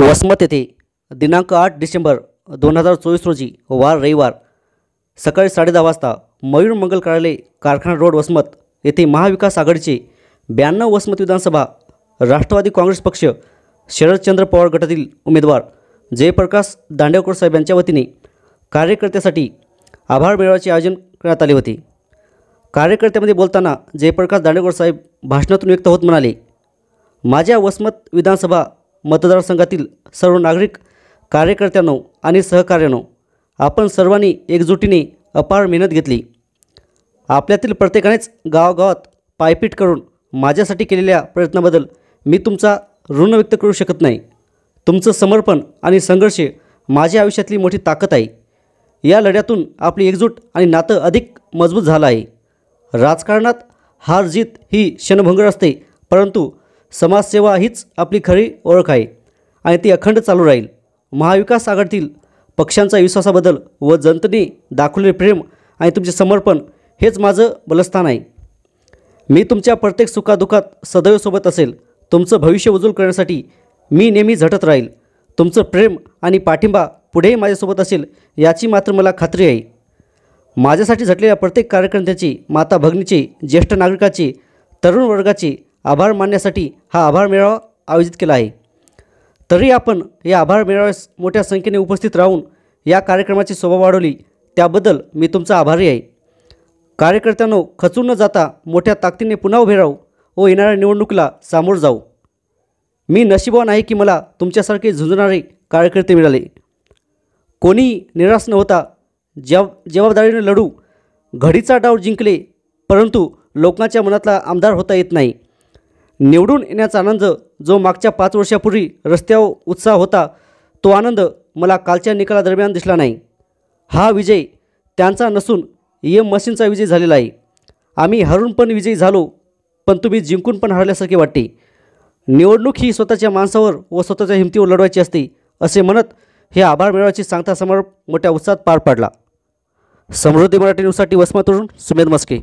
वसमत येथे दिनांक 8 डिसेंबर 2024 रोजी वार रविवार सकाळी 10:30 वाजता मयूर मंगल कार्यालय कारखाना रोड वसमत येथे महाविकास आघाडीचे 92 वसमत विधानसभा राष्ट्रवादी काँग्रेस पक्ष शरदचंद्र पवार गटातील उमेदवार जयप्रकाश दांडेवकर साहेब यांच्या वतीने कार्यकर्त्यासाठी आभार मेळाव्याचे आयोजन करण्यात आले होते। कार्यकर्त्यामध्ये बोलताना जयप्रकाश दांडेवकर साहेब भाषणातून व्यक्त होत म्हणाले, माझ्या वसमत विधानसभा मतदारसंघातील सर्व नागरिक कार्यकर्त्यांनो आणि सहकार्यांनो, आपण सर्वांनी एकजुटीने अपार मेहनत घेतली। आपल्यातील प्रत्येकानेच गावागावात पायपीट करून माझ्यासाठी केलेल्या प्रयत्नाबद्दल मी तुमचा ऋण व्यक्त करू शकत नाही। तुमचं समर्पण आणि संघर्ष माझ्या आयुष्यातली मोठी ताकद आहे। या लढ्यातून आपली एकजूट आणि नातं अधिक मजबूत झालं आहे। राजकारणात हार जीत ही क्षणभंगुर असते, परंतु समाजसेवा हीच आपली खरी ओळख आहे आणि ती अखंड चालू राहील। महाविकास आघाडीतील पक्षांचा विश्वासाबद्दल व जनतेने दाखवलेले प्रेम आणि तुमचे समर्पण हेच माझं बलस्थान आहे। मी तुमच्या प्रत्येक सुखादुःखात सदैव सोबत असेल। तुमचं भविष्य उज्ज्वल करण्यासाठी मी नेहमी झटत राहील। तुमचं प्रेम आणि पाठिंबा पुढेही माझ्यासोबत असेल याची मात्र मला खात्री आहे। माझ्यासाठी झटलेल्या प्रत्येक कार्यकर्त्याचे, माता भगिनीचे, ज्येष्ठ नागरिकाचे, तरुण वर्गाचे आभार मानण्यासाठी हा आभार मेळावा आयोजित केला आहे। तरी आपण या आभार मेळाव्यास मोठ्या संख्येने उपस्थित राहून या कार्यक्रमाची शोभा वाढवली, त्याबद्दल मी तुमचा आभारी आहे। कार्यकर्त्यांनो, खचून न जाता मोठ्या ताकदीने पुन्हा उभे राहू व येणाऱ्या निवडणुकीला सामोरं जाऊ। मी नशीबवान आहे की मला तुमच्यासारखे झुंजणारे कार्यकर्ते मिळाले। कोणी निराश न होता जबाबदारीने लढू। घडीचा डाव जिंकले, परंतु लोकांच्या मनातला आमदार होता येत नाही। निवडून येण्याचा आनंद जो मागच्या 5 वर्षापूर्वी रस्त्यावर उत्साह होता, तो आनंद मला कालच्या निकालादरम्यान दिसला नाही। हा विजय त्यांचा नसून EM मशीनचा विजय झालेला आहे। आम्ही हरून पण विजयी झालो, पण तुम्ही जिंकून पण हरल्यासारखे वाटते। निवडणूक ही स्वतःच्या माणसावर व स्वतःच्या हिमतीवर लढवायची असते, असे म्हणत हे आभार मेळाव्याची सांगता समारोप मोठ्या उत्साहात पार पडला। समृद्धी मराठी न्यूजसाठी वसमतवरून सुमेध मस्के।